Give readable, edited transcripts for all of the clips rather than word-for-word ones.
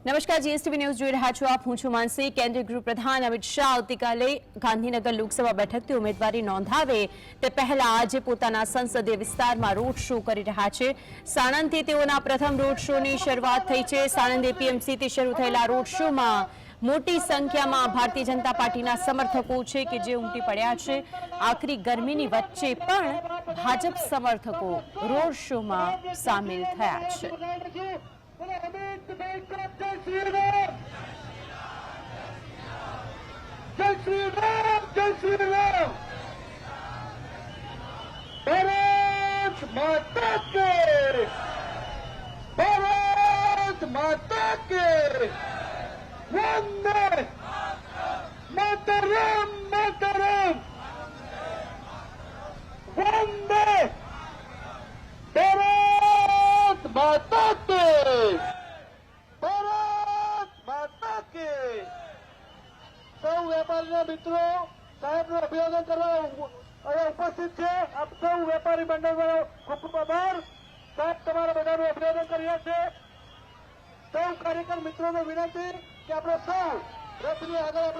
નમસ્કાર, GSTV news જોઈ રહ્યા છો આપ. હું છું માનસી. કેન્દ્રીય ગૃહપ્રધાન અમિત શાહ આવતીકાલે ગાંધીનગર લોકસભા બેઠકથી ઉમેદવારી નોંધાવે તે પહેલા આજે પોતાના સંસદીય વિસ્તારમાં રોડ શો કરી રહ્યા છે. સાણંદથી તેઓના પ્રથમ રોડ શોની શરૂઆત થઈ છે. સાણંદ એપીએમસીથી શરૂ થયેલા રોડ શોમાં મોટી સંખ્યામાં ભારતીય જનતા પાર્ટીના સમર્થકો છે કે જે ઉમટી પડ્યા છે. આકરી ગરમીની વચ્ચે પણ ભાજપ સમર્થકો રોડ શોમાં સામેલ થયા છે. जय श्री राम जय श्री राम भारत माता के भारत माता के वंदे मातरम मातरम वंदे भारत माता के भारत माता के સૌ વેપારીના મિત્રો સાહેબનું અભિવાદન કરવા ઉપસ્થિત છે. આપ સૌ વેપારી મંડળ ખૂબ ખૂબ આભાર. સાહેબ તમારા બધાનું અભિવાદન કર્યા છે. સૌ કાર્યકર મિત્રોને વિનંતી કે આપણે સૌ રથની આગળ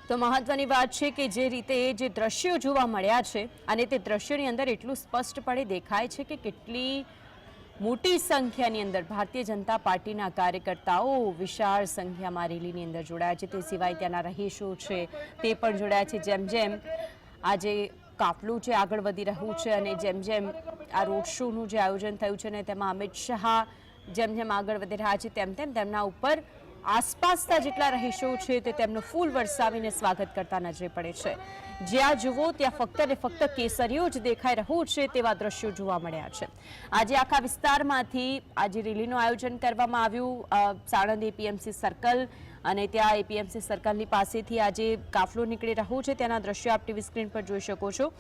તો મહત્વની વાત છે કે જે રીતે જે દ્રશ્યો જોવા મળ્યા છે અને તે દ્રશ્યોની અંદર એટલું સ્પષ્ટપણે દેખાય છે કે કેટલી મોટી સંખ્યાની અંદર ભારતીય જનતા પાર્ટીના કાર્યકર્તાઓ વિશાળ સંખ્યામાં રેલીની અંદર જોડાયા છે. તે સિવાય ત્યાંના રહીશો છે તે પણ જોડાયા છે. જેમ જેમ આજે કાફલું છે આગળ વધી રહ્યું છે અને જેમ જેમ આ રોડ શોનું જે આયોજન થયું છે ને તેમાં અમિત શાહ જેમ જેમ આગળ વધી રહ્યા છે તેમ તેમ તેમના ઉપર આસપાસના જેટલા રહીશો છે તે તેમનું ફૂલ વરસાવીને સ્વાગત કરતા નજરે પડે છે. જ્યાં જુઓ ત્યાં ફક્ત ને ફક્ત કેસરીઓ જ દેખાઈ રહ્યું છે તેવા દ્રશ્યો જોવા મળ્યા છે. આજે આખા વિસ્તારમાંથી આજે રેલીનું આયોજન કરવામાં આવ્યું. સાણંદ એપીએમસી સર્કલ અને ત્યાં એપીએમસી સર્કલની પાસેથી આજે કાફલો નીકળી રહ્યો છે. તેના દ્રશ્યો આપ ટીવી સ્ક્રીન પર જોઈ શકો છો.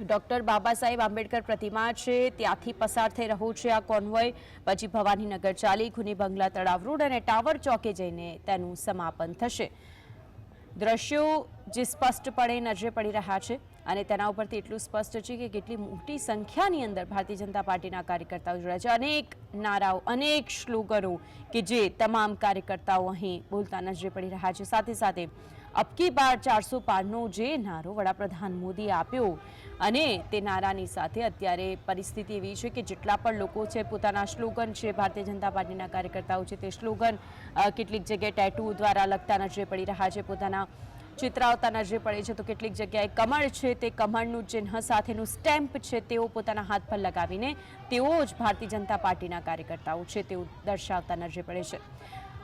ડોક્ટર બાબા સાહેબ આંબેડકર પ્રતિમા છે ત્યાંથી પસાર થઈ રહ્યું છે આ કોન્વોય. પછી ભવાનીનગર ચાલી ખૂની બંગલા તળાવ રોડ અને ટાવર ચોકે જઈને તેનું સમાપન થશે. દ્રશ્યો જે સ્પષ્ટપણે નજરે પડી રહ્યા છે અને તેના ઉપરથી એટલું સ્પષ્ટ છે કે કેટલી મોટી સંખ્યાની અંદર ભારતીય જનતા પાર્ટીના કાર્યકર્તાઓ જોડાયા છે. અનેક નારાઓ અનેક સ્લોગનો કે જે તમામ કાર્યકર્તાઓ અહીં બોલતા નજરે પડી રહ્યા છે. સાથે સાથે અબકી બાર 400 પારનો જે નારો વડાપ્રધાન મોદીએ આપ્યો અને તે નારાની સાથે અત્યારે પરિસ્થિતિ એવી છે કે જેટલા પણ લોકો છે પોતાના સ્લોગન છે ભારતીય જનતા પાર્ટીના કાર્યકર્તાઓ છે તે સ્લોગન કેટલીક જગ્યાએ ટેટુ દ્વારા લખતા નજરે પડી રહ્યા છે. પોતાના ચિત્રાવતા નજરે પડે છે તો કેટલીક જગ્યાએ કમળ છે તે કમળનું ચિહ્ન સાથેનું સ્ટેમ્પ છે તેઓ પોતાના હાથ પર લગાવીને તેઓ જ ભારતીય જનતા પાર્ટીના કાર્યકર્તાઓ છે તેવું દર્શાવતા નજરે પડે છે.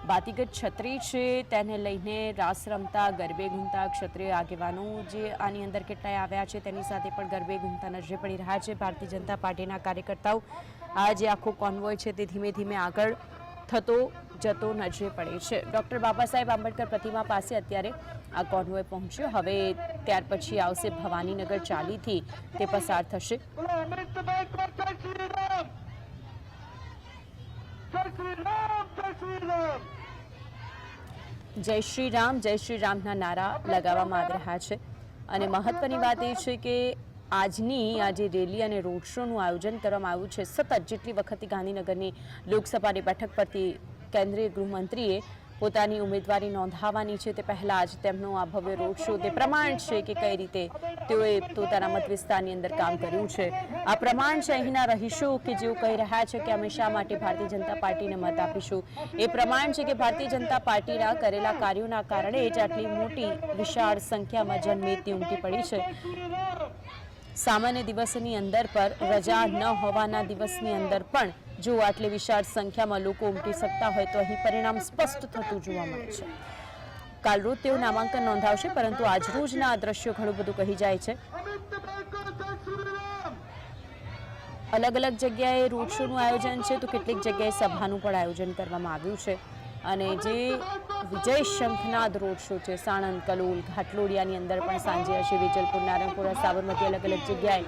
બાતીગત છત્રી છે તેને લઈને રાસ રમતા ગરબે ઘૂમતા ક્ષત્રિય આગેવાનો જે આની અંદર કેટલાય આવ્યા છે તેની સાથે પણ ગરબે ઘૂમતા નજરે પડી રહ્યા છે ભારતીય જનતા પાર્ટીના કાર્યકર્તાઓ. આ જે આખો કોન્વોય છે તે ધીમે ધીમે આગળ થતો જતો નજરે પડે છે. ડોક્ટર બાબા સાહેબ આંબેડકર પ્રતિમા પાસે અત્યારે આ કોન્વોય પહોંચ્યો. હવે ત્યાર પછી આવશે ભવાનીનગર ચાલીથી તે પસાર થશે. જય શ્રી રામના નારા લગાવવામાં આવી રહ્યા છે. અને મહત્વની વાત એ છે કે આજની આજે રેલી અને રોડ શોનું આયોજન કરવામાં આવ્યું છે. સતત જેટલી વખત ગાંધીનગરની લોકસભાની બેઠક પરથી કેન્દ્રીય ગૃહમંત્રીએ પોતાની ઉમેદવારી નોંધાવવાની છે તે પહેલાં જ તેમનો આ ભવ્ય રોડ શો તે પ્રમાણ છે કે કઈ રીતે તેઓએ પોતાના મત વિસ્તારની અંદર કામ કર્યું છે. આ પ્રમાણ છે અહીંના રહીશો કે જેઓ કહી રહ્યા છે કે અમે શા માટે ભારતીય જનતા પાર્ટીને મત આપીશું. એ પ્રમાણ છે કે ભારતીય જનતા પાર્ટીના કરેલા કાર્યોના કારણે જ આટલી મોટી વિશાળ સંખ્યામાં જનમેદની ઉમટી પડી છે. સામાન્ય દિવસની અંદર પર રજા ન હોવાના દિવસની અંદર પણ જો આટલી વિશાળ સંખ્યામાં લોકો ઉમટી શકતા હોય તો અહીં પરિણામ સ્પષ્ટ થતું જોવા મળે છે. કાલ રોજ તેઓ નામાંકન નોંધાવશે પરંતુ આજરોજના આ દ્રશ્યો ઘણું બધું કહી જાય છે. અલગ અલગ જગ્યાએ રોડ શોનું આયોજન છે તો કેટલીક જગ્યાએ સભાનું પણ આયોજન કરવામાં આવ્યું છે. અને જે વિજય શંખનાદ રોડ શો છે સાણંદ કલોલ ઘાટલોડિયાની અંદર પણ સાંજે હશે. વેજલપુર નારણપુરા સાબરમતી અલગ અલગ જગ્યાએ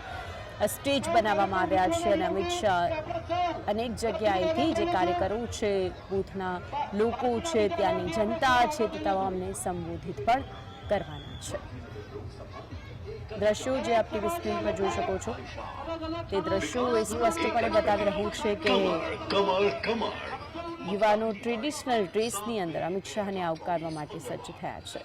સ્ટેજ બનાવવામાં આવ્યા છે અને અમિત શાહ અનેક જગ્યાએથી જે કાર્યકરો છે બૂથના લોકો છે ત્યાંની જનતા છે તે તમામને સંબોધિત પણ કરવાના છે. દ્રશ્યો જે આપ ટીવી સ્ક્રીન પર જોઈ શકો છો તે દ્રશ્યો એ સ્પષ્ટપણે બતાવી રહ્યું છે કે યુવાનો ટ્રેડિશનલ ડ્રેસની અંદર અમિત શાહને આવકારવા માટે સજ્જ થયા છે.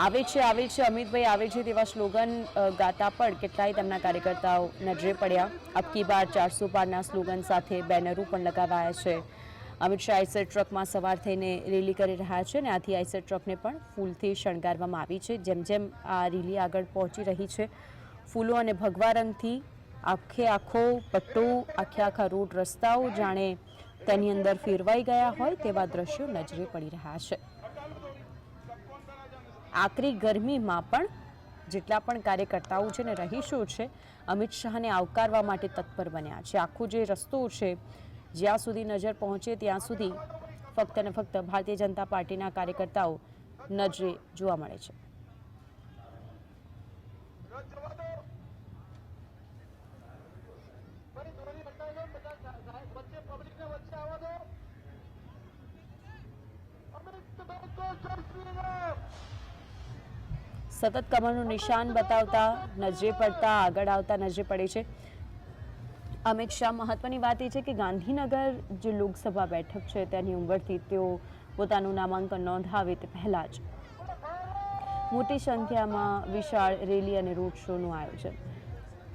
આવે છે અમિતભાઈ આવે છે તેવા સ્લોગન ગાતા પણ કેટલાય તેમના કાર્યકર્તાઓ નજરે પડ્યા. અબકી બાર 400 પારના સ્લોગન સાથે બેનરો પણ લગાવાયા છે. અમિત શાહ આઈસર ટ્રકમાં સવાર થઈને રેલી કરી રહ્યા છે અને આથી આઈસર ટ્રકને પણ ફૂલથી શણગારવામાં આવી છે. જેમ જેમ આ રેલી આગળ પહોંચી રહી છે, ફૂલો અને ભગવા રંગથી આખો પટ્ટો, આખા રોડ રસ્તાઓ જાણે તેની અંદર ફેરવાઈ ગયા હોય તેવા દ્રશ્યો નજરે પડી રહ્યા છે. આકરી ગરમીમાં પણ જેટલા પણ કાર્યકર્તાઓ છે ને રહીશો છે, અમિત શાહને આવકારવા માટે તત્પર બન્યા છે. આખો જે રસ્તો છે, જ્યાં સુધી નજર પહોંચે ત્યાં સુધી ફક્ત ને ફક્ત ભારતીય જનતા પાર્ટીના કાર્યકર્તાઓ નજરે જોવા મળે છે. સતત કમરનું નિશાન બતાવતા નજરે પડતા આગળ આવતા નજરે પડે છે અમિત શાહ. મહત્વની વાત એ છે કે ગાંધીનગર જે લોકસભા બેઠક છે તેની ઉંમરથી તેઓ પોતાનું નામાંકન નોંધાવે તે પહેલા જ મોટી સંખ્યામાં વિશાળ રેલી અને રોડ શોનું આયોજન.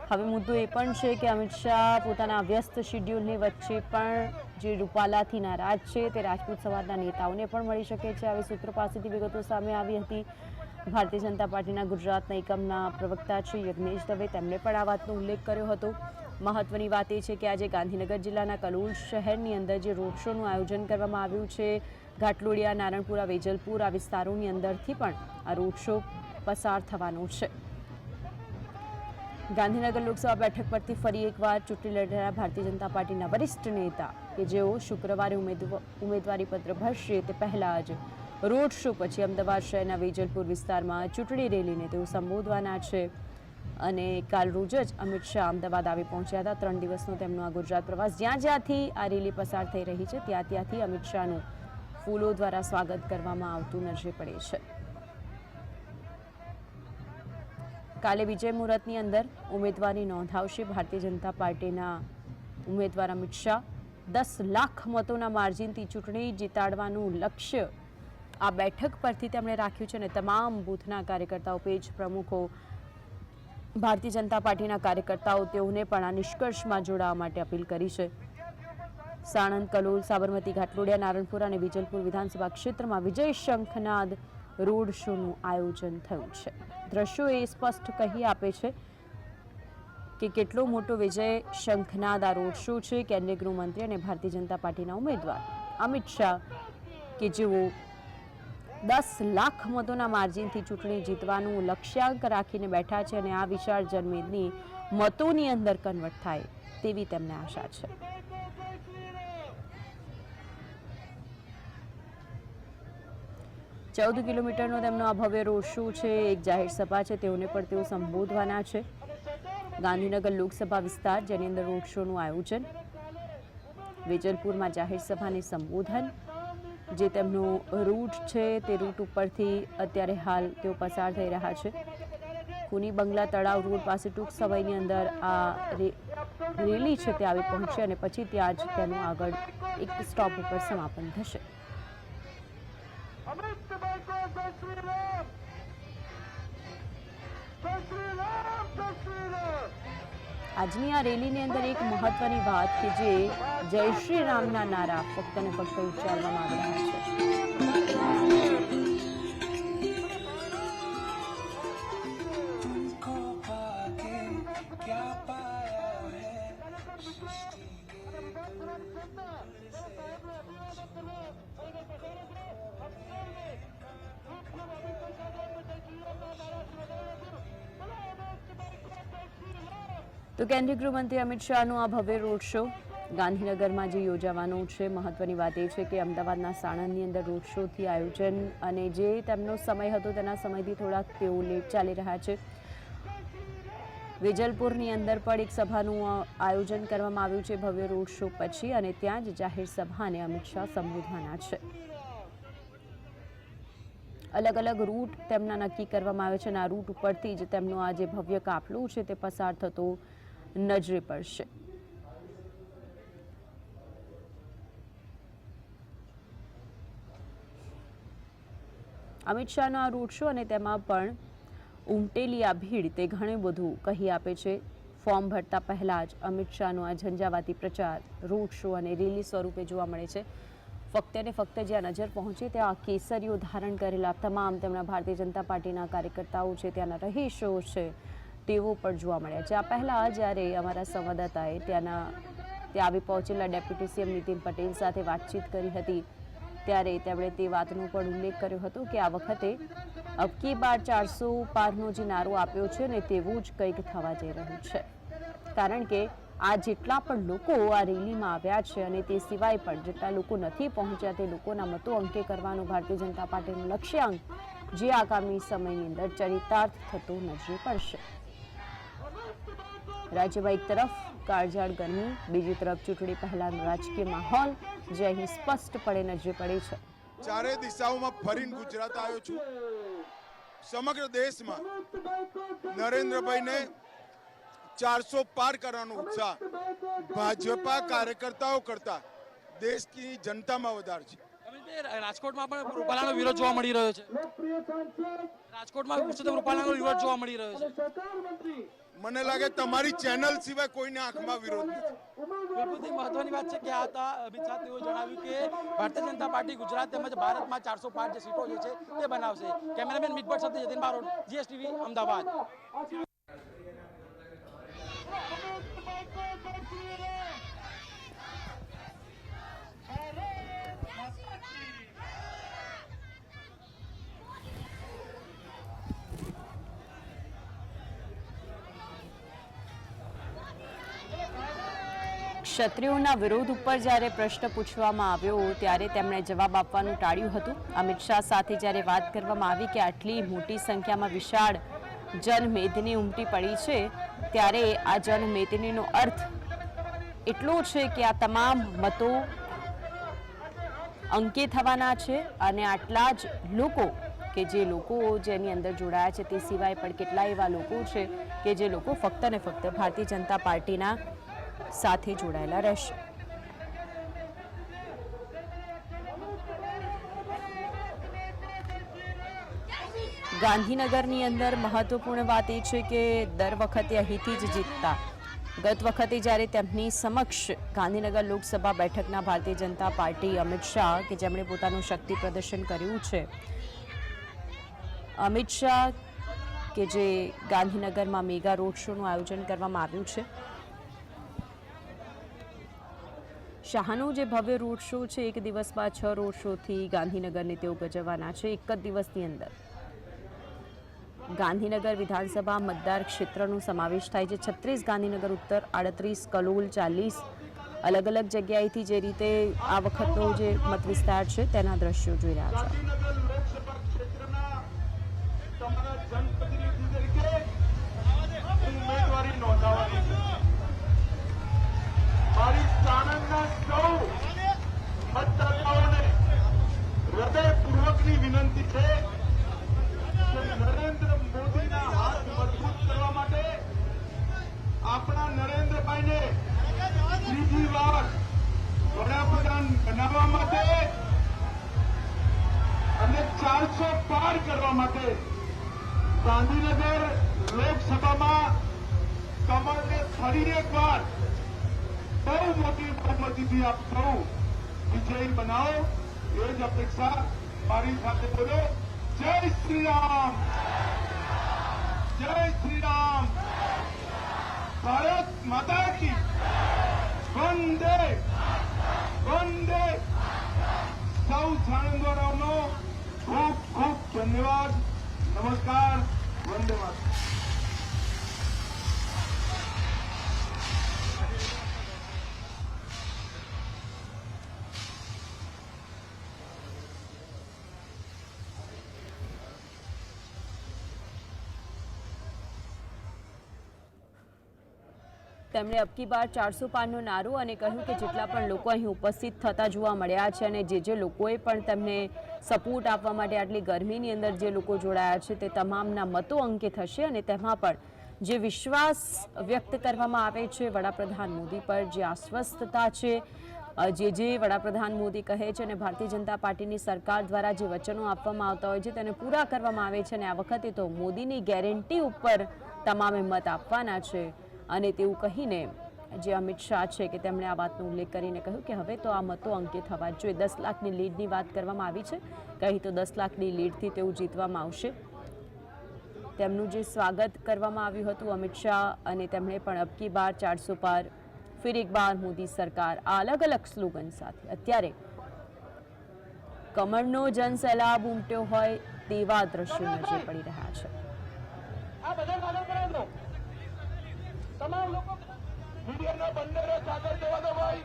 હવે મુદ્દો એ પણ છે કે અમિત શાહ પોતાના વ્યસ્ત શેડ્યુલની વચ્ચે પણ જે રૂપાલાથી નારાજ છે તે રાજપૂત સમાજના નેતાઓને પણ મળી શકે છે. આવી સૂત્રો પાસેથી વિગતો સામે આવી હતી. ભારતીય જનતા પાર્ટીના ગુજરાતના એકમના પ્રવક્તા છે યજ્ઞેશ દવે, તેમણે પણ આ વાતનો ઉલ્લેખ કર્યો હતો. મહત્વની વાત એ છે કે આજે ગાંધીનગર જિલ્લાના કલોલ શહેરની અંદર જે રોડ શોનું આયોજન કરવામાં આવ્યું છે, ઘાટલોડિયા, નારણપુરા, વેજલપુર આ વિસ્તારોની અંદરથી પણ આ રોડ શો પસાર થવાનો છે. ગાંધીનગર લોકસભા બેઠક પરથી ફરી એકવાર ચૂંટણી લડનારા ભારતીય જનતા પાર્ટીના વરિષ્ઠ નેતા કે જેઓ શુક્રવારે ઉમેદવારી પત્ર ભરશે તે પહેલા જ રોડ શો પછી અમદાવાદ શહેરના વેજલપુર વિસ્તારમાં ચૂંટણી રેલીને તેઓ સંબોધવાના છે. અને કાલ રોજ જ અમિત શાહ અમદાવાદ આવી પહોંચ્યા હતા. 3 દિવસનો તેમનો આ ગુજરાત પ્રવાસ. જ્યાંથી આ રેલી પસાર થઈ રહી છે ત્યાંથી અમિત શાહનું ફૂલો દ્વારા સ્વાગત કરવામાં આવતું નજરે પડે છે. કાલે વિજય મુહૂર્તની અંદર ઉમેદવારી નોંધાવશે ભારતીય જનતા પાર્ટીના ઉમેદવાર અમિત શાહ. 10 લાખ મતોના માર્જિનથી ચૂંટણી જીતાડવાનું લક્ષ્ય આ બેઠક પરથી તેમણે રાખ્યું છે અને તમામ બૂથના કાર્યકર્તાઓ, પેજ પ્રમુખો, ભારતીય જનતા પાર્ટીના કાર્યકર્તાઓ તેઓને પણ આ નિષ્કર્ષમાં જોડાવા માટે અપીલ કરી છે. સાણંદ, કલોલ, સાબરમતી, ઘાટલોડિયા, નારણપુરા અને વિજલપુર વિધાનસભા ક્ષેત્રમાં વિજય શંખનાદ રોડ શોનું આયોજન થયું છે. દ્રશ્યો એ સ્પષ્ટ કહી આપે છે કે કેટલો મોટો વિજય શંખનાદ આ રોડ શો છે. કેન્દ્રીય ગૃહમંત્રી અને ભારતીય જનતા પાર્ટીના ઉમેદવાર અમિત શાહ કે જેઓ 10 લાખ મતોના માર્જિનથી ચૂંટણી જીતવાનું લક્ષ્યાંક રાખીને બેઠા છે અને આ વિશાળ જનમેદની મતોની અંદર કન્વર્ટ થાય તેવી તેમને આશા છે. ચૌદ કિલોમીટરનો તેમનો આ ભવ્ય રોડ શો છે. એક જાહેર સભા છે, તેઓને પણ તેઓ સંબોધવાના છે. ગાંધીનગર લોકસભા વિસ્તાર જેની અંદર રોડ શોનું આયોજન, વેજલપુરમાં જાહેર સભાને સંબોધન. જે તેમનો રૂટ છે તે રૂટ ઉપરથી અત્યારે હાલ તેઓ પસાર થઈ રહ્યા છે. ખૂની બંગલા તળાવ રોડ પાસે ટૂંક સમયની અંદર આ રેલી છે તે આવી પહોંચશે અને પછી ત્યાં જ તેનું આગળ એક સ્ટોપ ઉપર સમાપન થશે. આજની આ રેલીની અંદર એક મહત્વની વાત કે જે જય શ્રી રામના નારા ફક્ત ને ફક્ત ઉચ્ચારવામાં આવી રહ્યા છે. તો કેન્દ્રીય ગૃહમંત્રી અમિત શાહનો આ ભવ્ય રોડ શો ગાંધીનગરમાં જે યોજાવાનો છે. મહત્વની વાત એ છે કે અમદાવાદના સાણંદની અંદર રોડ શોથી આયોજન અને જે તેમનો સમય હતો તેના સમયથી થોડાક તેઓ લેટ ચાલી રહ્યા છે. વેજલપુરની અંદર પણ એક સભાનું આયોજન કરવામાં આવ્યું છે ભવ્ય રોડ શો પછી અને ત્યાં જ જાહેર સભાને અમિત શાહ સંબોધવાના છે. અલગ અલગ રૂટ તેમના નક્કી કરવામાં આવે છે અને આ રૂટ ઉપરથી જ તેમનો આ જે ભવ્ય કાફલો છે તે પસાર થતો નજરે પડશે. અમિત શાહનો આ રોડ શો અને તેમાં પણ ઉમટેલી આ ભીડ તે ઘણું બધું કહી આપે છે. ફોર્મ ભરતા પહેલા જ અમિત શાહનો આ ઝંઝાવાતી પ્રચાર રોડ શો અને રેલી સ્વરૂપે જોવા મળે છે. ફક્ત ને ફક્ત જ્યાં નજર પહોંચે ત્યાં કેસરીઓ ધારણ કરેલા તમામ તેમના ભારતીય જનતા પાર્ટીના કાર્યકર્તાઓ છે, ત્યાંના રહીશો છે, તેઓ પણ જોવા મળ્યા છે. આ પહેલાં જ્યારે અમારા સંવાદદાતાએ ત્યાં આવી પહોંચેલા ડેપ્યુટી સીએમ નીતિન પટેલ સાથે વાતચીત કરી હતી, ત્યારે તેમણે તે વાતનો પણ ઉલ્લેખ કર્યો હતો કે આ વખતે અબકી બાર 400 પારનો જે નારો આપ્યો છે ને તેવું જ કંઈક થવા જઈ રહ્યું છે. કારણ કે આ જેટલા પણ લોકો આ રેલીમાં આવ્યા છે અને તે સિવાય પણ જેટલા લોકો નથી પહોંચ્યા તે લોકોના મતો અંકે કરવાનો ભારતીય જનતા પાર્ટીનો લક્ષ્યાંક જે આગામી સમયની અંદર ચરિતાર્થ થતો નજરે પડશે. રાજ્યમાં એક તરફ કાળઝાળ ગરમી, બીજી તરફ ચૂંટણી પહેલાનો રાજકીય માહોલ જે અહીં સ્પષ્ટપણે નજરે પડે છે. ચારે દિશાઓમાં ફરીને ગુજરાત આવ્યો છું. સમગ્ર દેશમાં નરેન્દ્રભાઈને 400 પાર કરવાનો ઉત્સાહ ભાજપા કાર્યકર્તાઓ કરતા દેશની જનતામાં વધારે છે. રાજકોટમાં પણ રૂપાલાનો વિરોધ જોવા મળી રહ્યો છે. રાજકોટમાં પુરુષોત્તમ રૂપાલાનો વિરોધ જોવા મળી રહ્યો છે. મને લાગે તમારી ચેનલ સિવાય કોઈને આંખમાં વિરોધ નથી. બિલકુલ મહત્વની વાત છે કે આ હતા અમિત શાહ. તેઓ જણાવ્યું કે ભારતીય જનતા પાર્ટી ગુજરાત તેમજ ભારતમાં 400 પાર જે સીટો જે છે તે બનાવશે. કેમેરામેન મિતભટ્ટ સાથે જતીન બારોટ, GSTV, અમદાવાદ. ક્ષત્રિયોના વિરોધ ઉપર જ્યારે પ્રશ્ન પૂછવામાં આવ્યો ત્યારે તેમણે જવાબ આપવાનું ટાળ્યું હતું. અમિત શાહ સાથે જ્યારે વાત કરવામાં આવી કે આટલી મોટી સંખ્યામાં વિશાળ જનમેદની ઉમટી પડી છે, ત્યારે આ જનમેદનીનો અર્થ એટલો છે કે આ તમામ મતો અંકે થવાના છે અને આટલા જ લોકો કે જે લોકો જેની અંદર જોડાયા છે તે સિવાય પણ કેટલા એવા લોકો છે કે જે લોકો ફક્ત ને ફક્ત ભારતીય જનતા પાર્ટીના સાથે જોડાયેલા રહેશે. ગાંધીનગરની અંદર મહત્વપૂર્ણ વાત એ છે કે દર વખતે અહીંથી જ જીતતા ગત વખતે જ્યારે તેમની સમક્ષ ગાંધીનગર લોકસભા બેઠકના ભારતીય જનતા પાર્ટી અમિત શાહ કે જેમણે પોતાનું શક્તિ પ્રદર્શન કર્યું છે, અમિત શાહ કે જે ગાંધીનગરમાં મેગા રોડ શોનું આયોજન કરવામાં આવ્યું છે. શાહનો જે ભવ્ય રોડ શો છે, એક દિવસમાં 6 રોડ શોથી ગાંધીનગરને તેઓ ગજવવાના છે. એક જ દિવસની અંદર ગાંધીનગર વિધાનસભા મતદાર ક્ષેત્રનો સમાવેશ થાય છે. 36 ગાંધીનગર ઉત્તર, 38 કલોલ, 40 અલગ અલગ જગ્યાએથી જે રીતે આ વખતનો જે મત વિસ્તાર છે તેના દ્રશ્યો જોઈ રહ્યા છે. મારી સાણંદના સૌ મતદાતાઓને હૃદયપૂર્વકની વિનંતી છે કે નરેન્દ્ર મોદીના હાથ મજબૂત કરવા માટે આપણા નરેન્દ્રભાઈને ત્રીજી વાર વડાપ્રધાન બનાવવા માટે અને 400 પાર કરવા માટે ગાંધીનગર લોકસભામાં કમળને ફરી એકવાર બહુ મોટી બહુમતીથી આપ સૌ વિજયી બનાવો, એ જ અપેક્ષા. મારી સાથે બોલો, જય શ્રી રામ, જય શ્રી રામ, ભારત માતા કી વંદે વંદે. સૌ સાણંદવાળાઓનો ખૂબ ખૂબ ધન્યવાદ. નમસ્કાર, વંદે માતરમ. તેમણે અબકી બાર 400 પારનો નારો અને કહ્યું કે જેટલા પણ લોકો અહીં ઉપસ્થિત થતા જોવા મળ્યા છે અને જે લોકોએ પણ તેમને સપોર્ટ આપવા માટે આટલી ગરમીની અંદર જે લોકો જોડાયા છે તે તમામના મતો અંકે થશે અને તેમાં પણ જે વિશ્વાસ વ્યક્ત કરવામાં આવે છે વડાપ્રધાન મોદી પર, જે આશ્વસ્તતા છે, જે વડાપ્રધાન મોદી કહે છે અને ભારતીય જનતા પાર્ટીની સરકાર દ્વારા જે વચનો આપવામાં આવતા હોય છે તેને પૂરા કરવામાં આવે છે. અને આ વખતે તો મોદીની ગેરંટી ઉપર તમામે મત આપવાના છે. અને તેવું કહીને જે અમિત શાહ છે કે તેમણે આ વાતનો ઉલ્લેખ કરીને કહ્યું કે હવે તો આ મતો અંકિત થવા જ જોઈએ. 10 લાખની લીડની વાત કરવામાં આવી છે, કહી તો 10 લાખની લીડથી તેવું જીતવામાં આવશે. તેમનું જે સ્વાગત કરવામાં આવ્યું હતું અમિત શાહ, અને તેમણે પણ અબકી બાર 400 પાર, ફિર એક બાર મોદી સરકાર, આ અલગ અલગ સ્લોગન સાથે અત્યારે કમળનો જન સૈલાબ ઉમટ્યો હોય તેવા દ્રશ્યો નજરે પડી રહ્યા છે. આ બધા કાગળ કરાવો. તમામ લોકો મીડિયાના બંદરે કાગળ દેવા દો ભાઈ.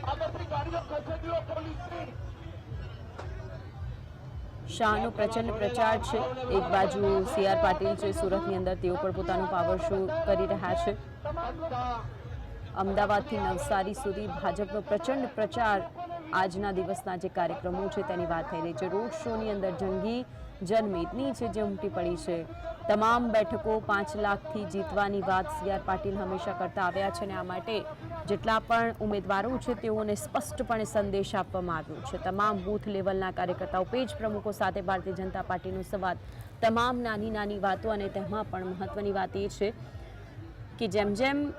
આગળથી ગાડીઓ ખસેડ્યો પોલીસની. શાહનો પ્રચંડ પ્રચાર છે. એક બાજુ CR પાટીલ છે સુરતની અંદર, તેઓ પણ પોતાનો પાવર શો કરી રહ્યા છે. અમદાવાદથી નવસારી સુધી ભાજપનો પ્રચંડ પ્રચાર, આજના દિવસના જે કાર્યક્રમો છે તેની વાત થઈ રહી છે. રોડ શોની અંદર જંગી જનમેદની છે જે ઉમટી પડી છે. તમામ બેઠકો 5 લાખથી જીતવાની વાત CR પાટીલ હંમેશા કરતા આવ્યા છે અને આ માટે જેટલા પણ ઉમેદવારો છે તેઓને સ્પષ્ટપણે સંદેશ આપવામાં આવ્યો છે. તમામ બૂથ લેવલના કાર્યકર્તાઓ, પેજ પ્રમુખો સાથે ભારતીય જનતા પાર્ટીનો સંવાદ, તમામ નાની નાની વાતો. અને તેમાં પણ મહત્વની વાત એ છે કે જેમ જેમ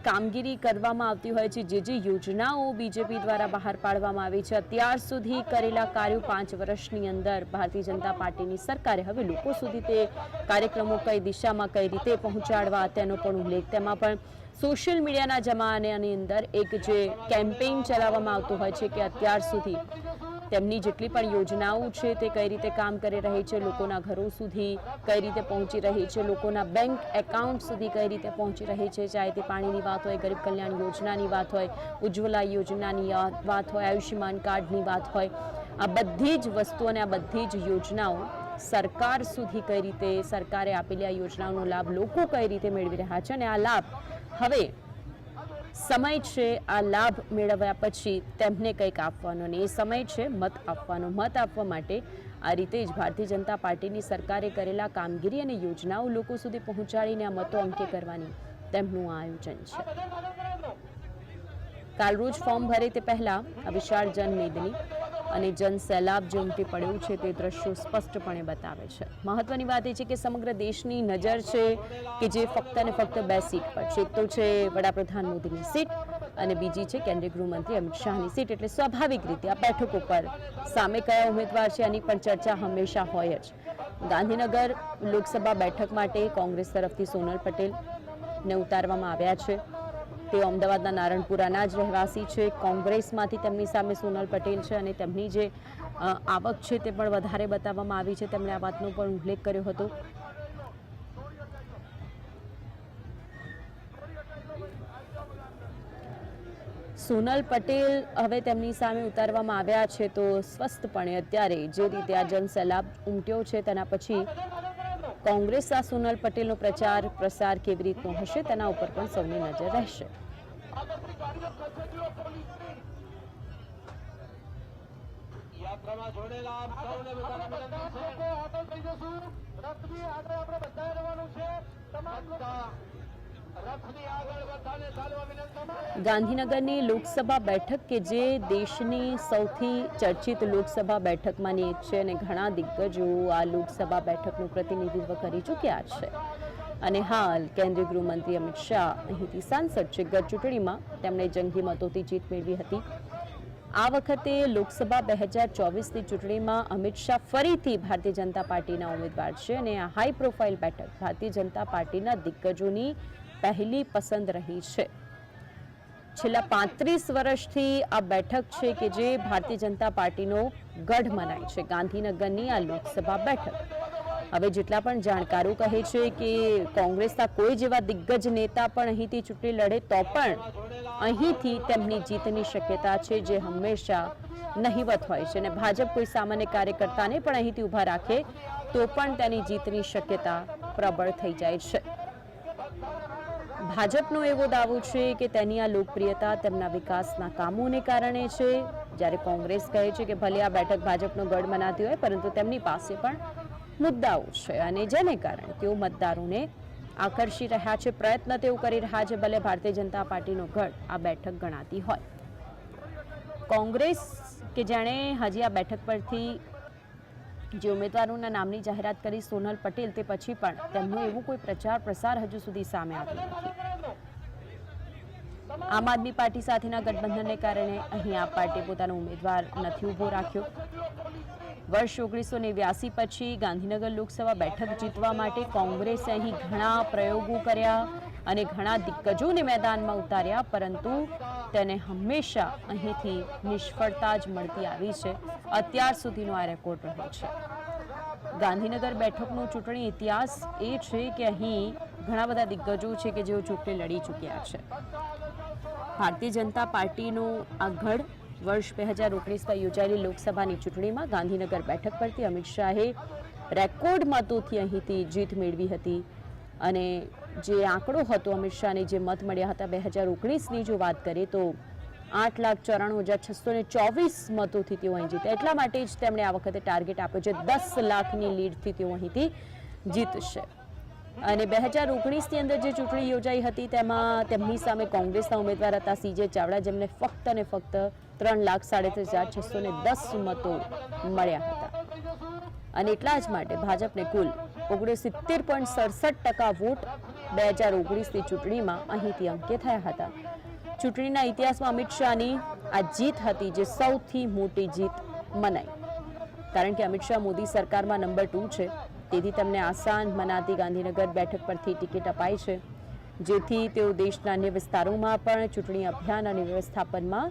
કામગીરી કરવામાં આવતી હોય છે, જે યોજનાઓ બીજેપી દ્વારા બહાર પાડવામાં આવી છે, અત્યાર સુધી કરેલા કાર્યો 5 વર્ષની અંદર ભારતીય જનતા પાર્ટીની સરકારે હવે લોકો સુધી તે કાર્યક્રમો કઈ દિશામાં કઈ રીતે પહોંચાડવા તેનો પણ ઉલ્લેખ. તેમાં પણ સોશિયલ મીડિયાના જમાનાની અંદર એક જે કેમ્પેઇન ચલાવવામાં આવતું હોય છે કે અત્યાર સુધી તેમની જેટલી પણ યોજનાઓ છે તે કઈ રીતે કામ કરી રહી છે, લોકોના ઘરો સુધી કઈ રીતે પહોંચી રહી છે, લોકોના બેંક એકાઉન્ટ સુધી કઈ રીતે પહોંચી રહી છે, ચાહે તે પાણીની વાત હોય, ગરીબ કલ્યાણ યોજનાની વાત હોય, ઉજ્જવલા યોજનાની વાત હોય, આયુષ્યમાન કાર્ડની વાત હોય, આ બધી જ વસ્તુઓ અને આ બધી જ યોજનાઓ સરકાર સુધી કઈ રીતે, સરકારે આપેલી આ યોજનાઓનો લાભ લોકો કઈ રીતે મેળવી રહ્યા છે. અને આ લાભ હવે સમય છે આ લાભ મેળવ્યા પછી તેમને કંઈક આપવાનો, અને એ સમય છે મત આપવાનો. મત આપવા માટે આ રીતે જ ભારતીય જનતા પાર્ટીની સરકારે કરેલા કામગીરી અને યોજનાઓ લોકો સુધી પહોંચાડીને આ મતો અંકે કરવાની તેમનું આ આયોજન છે. કાલ રોજ ફોર્મ ભરે તે પહેલા આ વિશાળ જનમેદની અને જન સૈલાબ જે ઉમટી પડ્યું છે તે દ્રશ્યો સ્પષ્ટપણે બતાવે છે. મહત્વની વાત એ છે કે સમગ્ર દેશની નજર છે કે જે ફક્ત અને ફક્ત 2 સીટ પર છે. એક તો છે વડાપ્રધાન મોદીની સીટ અને બીજી છે કેન્દ્રીય ગૃહમંત્રી અમિત શાહની સીટ. એટલે સ્વાભાવિક રીતે આ બેઠકો પર સામે કયા ઉમેદવાર છે એની પણ ચર્ચા હંમેશા હોય જ. ગાંધીનગર લોકસભા બેઠક માટે કોંગ્રેસ તરફથી સોનલ પટેલને ઉતારવામાં આવ્યા છે. તેઓ અમદાવાદના નારણપુરાના જ રહેવાસી છે. કોંગ્રેસમાંથી તેમની સામે સોનલ પટેલ છે અને તેમની જે આવક છે તે પણ વધારે બતાવવામાં આવી છે. તેમણે આ વાતનો પણ ઉલ્લેખ કર્યો હતો. સોનલ પટેલ હવે તેમની સામે ઉતારવામાં આવ્યા છે તો સ્વસ્થપણે અત્યારે જે રીતે આ જન સૈલાબ ઉમટ્યો છે તેના પછી કોંગ્રેસ આ સોનલ પટેલનો પ્રચાર પ્રસાર કેવી રીતનો હશે તેના ઉપર પણ સૌની નજર રહેશે. યાત્રામાં જોડેલા આપ સૌને બધાને વિનંતી છે, આગળ થઈ જશું. રથની આગળ આપણે બધાએ રહેવાનું છે. તમામ રથની આગળ બધાને ચાલવા વિનંતી. ગાંધીનગરની લોકસભા બેઠક કે જે દેશની સૌથી ચર્ચિત લોકસભા બેઠકમાંની એક છે અને ઘણા દિગ્ગજો આ લોકસભા બેઠકનું પ્રતિનિધિત્વ કરી ચૂક્યા છે. અને હાલ કેન્દ્રીય ગૃહમંત્રી અમિત શાહ અહીંથી સાંસદ છે. ગત ચૂંટણીમાં તેમણે જંગી મતોથી જીત મેળવી હતી. આ વખતે લોકસભા 2024ની ચૂંટણીમાં અમિત શાહ ફરીથી ભારતીય જનતા પાર્ટીના ઉમેદવાર છે અને આ હાઈ પ્રોફાઇલ બેઠક ભારતીય જનતા પાર્ટીના દિગ્ગજોની પહેલી પસંદ રહી છે. છેલ્લા 35 વર્ષથી આ બેઠક છે કે જે ભારતીય જનતા પાર્ટીનો ગઢ મનાય છે. ગાંધીનગરની આ લોકસભા બેઠક હવે જેટલા પણ જાણકારો કહે છે કે કોંગ્રેસના કોઈ જેવા દિગ્ગજ નેતા પણ અહીંથી ચૂંટણી લડે તો પણ અહીંથી તેમની જીતની શક્યતા છે જે હંમેશા નહિવત હોય છે. અને ભાજપ કોઈ સામાન્ય કાર્યકર્તાને પણ અહીંથી ઊભા રાખે તો પણ તેની જીતની શક્યતા પ્રબળ થઈ જાય છે. ભાજપનો એવો દાવો છે કે તેની આ લોકપ્રિયતા તેમના વિકાસના કામોને કારણે છે, જ્યારે કોંગ્રેસ કહે છે કે ભલે આ બેઠક ભાજપનો ગઢ મનાતી હોય પરંતુ તેમની પાસે પણ મુદ્દાઓ છે અને જેને કારણે તેઓ મતદારોને આકર્ષી રહ્યા છે, પ્રયત્ન તેઓ કરી રહ્યા છે, ભલે ભારતીય જનતા પાર્ટીનો ગઢ આ બેઠક ગણાતી હોય। કોંગ્રેસ કે જેણે હજી આ બેઠક પરથી જે ઉમેદવારોના નામની જાહેરાત કરી સોનલ પટેલ, તે પછી પણ તેમનો એવું કોઈ પ્રચાર પ્રસાર હજુ સુધી સામે આવ્યો નથી। આમ આદમી પાર્ટી સાથેના ગઠબંધનને કારણે અહીં આ પાર્ટી પોતાનો ઉમેદવાર નથી ઊભો રાખ્યો। વર્ષ 1989 પછી ગાંધીનગર લોકસભા બેઠક જીતવા માટે કોંગ્રેસે અહીં ઘણા પ્રયોગો કર્યા અને ઘણા દિગ્ગજોને મેદાનમાં ઉતાર્યા, પરંતુ તેને હંમેશા અહીંથી નિષ્ફળતા જ મળતી આવી છે। અત્યાર સુધીનો આ રેકોર્ડ રહ્યો છે। ગાંધીનગર બેઠકનો ચૂંટણી ઇતિહાસ એ છે કે અહીં ઘણા બધા દિગ્ગજો છે કે જેઓ ચૂંટણી લડી ચૂક્યા છે। ભારતીય જનતા પાર્ટીનો આ ગઢ વર્ષ 2019માં યોજાયેલી લોકસભાની ચૂંટણીમાં ગાંધીનગર બેઠક પરથી અમિત શાહે રેકોર્ડ મતોથી અહીંથી જીત મેળવી હતી અને જે આંકડો હતો અમિત શાહને જે મત મળ્યા હતા 2019ની જો વાત કરીએ તો 8,94,624 મતોથી તેઓ અહીં જીત્યા। એટલા માટે જ તેમણે આ વખતે ટાર્ગેટ આપ્યો છે 10 લાખની લીડથી તેઓ અહીંથી જીતશે। અને 2019ની અંદર જે ચૂંટણી યોજાઈ હતી તેમાં તેમની સામે કોંગ્રેસના ઉમેદવાર હતા CJ ચાવડા, જેમને ફક્ત અને ફક્ત 3,37,610 મતો મળ્યા હતા અને એટલા જ માટે ભાજપને કુલ 69.67% વોટ 2019ની ચૂંટણીમાં અહીંથી અંકે થયા હતા। ચૂંટણીના ઇતિહાસમાં અમિત શાહની આ જીત હતી જે સૌથી મોટી જીત મનાઈ, કારણ કે અમિત શાહ મોદી સરકારમાં નંબર 2 છે, તેથી તેમને આસાન મનાતી ગાંધીનગર બેઠક પરથી ટિકિટ અપાઈ છે, જેથી તેઓ દેશના અન્ય વિસ્તારોમાં પણ ચૂંટણી અભિયાન અને વ્યવસ્થાપનમાં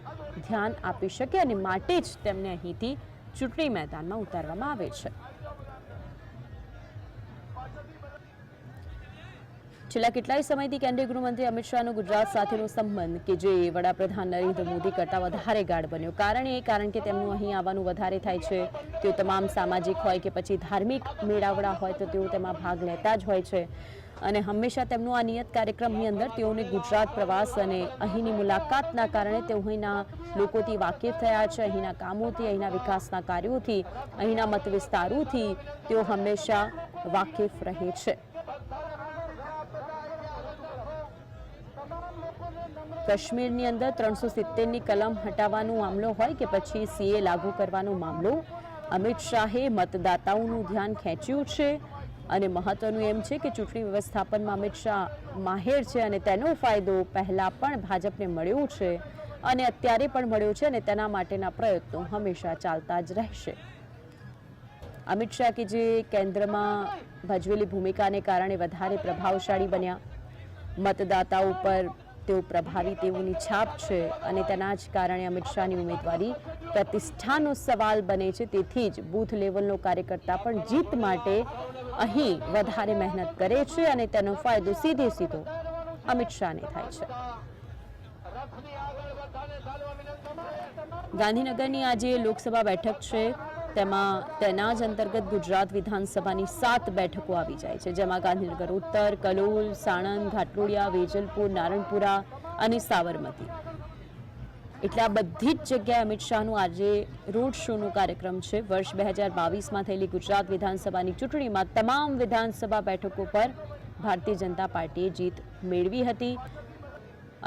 ધ્યાન આપી શકે અને માટે જ તેમને અહીંથી ચૂંટણી મેદાનમાં ઉતારવામાં આવે છે। છેલ્લા કેટલાય સમયથી કેન્દ્રીય ગૃહમંત્રી અમિત શાહનો ગુજરાત સાથેનો સંબંધ કે જે વડાપ્રધાન નરેન્દ્ર મોદી કરતાં વધારે ગાઢ બન્યો। કારણ કે તેમનું અહીં આવવાનું વધારે થાય છે। તેઓ તમામ સામાજિક હોય કે પછી ધાર્મિક મેળાવડા હોય તો તેઓ તેમાં ભાગ લેતા જ હોય છે અને હંમેશા તેમનું આ નિયત કાર્યક્રમની અંદર તેઓને ગુજરાત પ્રવાસ અને અહીંની મુલાકાતના કારણે તેઓ અહીંના લોકોથી વાકેફ થયા છે। અહીંના કામોથી, અહીંના વિકાસના કાર્યોથી, અહીંના મત વિસ્તારોથી તેઓ હંમેશા વાકેફ રહે છે। કાશ્મીરની અંદર 370ની કલમ હટાવવાનો મામલો હોય કે પછી CA લાગુ કરવાનો મામલો, અમિત શાહે મતદાતાઓનું ધ્યાન ખેંચ્યું છે અને મહત્વનું એમ છે કે ચૂંટણી વ્યવસ્થાપનમાં અમિત શાહ માહેર છે અને તેનો ફાયદો પહેલા પણ ભાજપને મળ્યો છે અને અત્યારે પણ મળ્યો છે અને તેના માટેના પ્રયત્નો હંમેશા ચાલતા જ રહેશે। અમિત શાહ કે જે કેન્દ્રમાં ભજવેલી ભૂમિકાને કારણે વધારે પ્રભાવશાળી બન્યા, મતદાતાઓ પર તેઓ પ્રભાવી તેઓની છાપ છે અને તેના જ કારણે અમિત શાહની ઉમેદવારી પ્રતિષ્ઠાનો સવાલ બને છે। તેથી જ બૂથ લેવલનો કાર્યકર્તા પણ જીત માટે અહીં વધારે મહેનત કરે છે અને તેનો ફાયદો સીધો અમિત શાહને થાય છે। ગાંધીનગરની આ જે લોકસભા બેઠક છે તેના જ અંતર્ગત ગુજરાત વિધાનસભાની 7 બેઠકો આવી જાય છે, જેમાં ગાંધીનગર ઉત્તર, કલોલ, સાણંદ, ઘાટલોડિયા, વેજલપુર, નારણપુરા અને સાબરમતી। એટલે આ બધી જ જગ્યાએ અમિત શાહનું આજે રોડ શોનો કાર્યક્રમ છે। વર્ષ 2022માં થયેલી ગુજરાત વિધાનસભાની ચૂંટણીમાં તમામ વિધાનસભા બેઠકો પર ભારતીય જનતા પાર્ટીએ જીત મેળવી હતી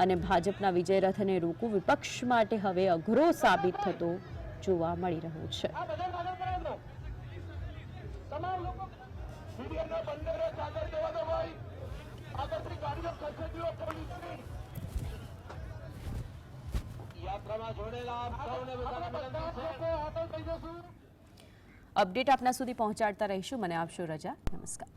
અને ભાજપના વિજય રથને રોકવું વિપક્ષ માટે હવે અઘરો સાબિત થતો જોવા મળી રહ્યો છે। અપડેટ આપના સુધી પહોંચાડતા રહીશું। મને આપશો રજા। નમસ્કાર।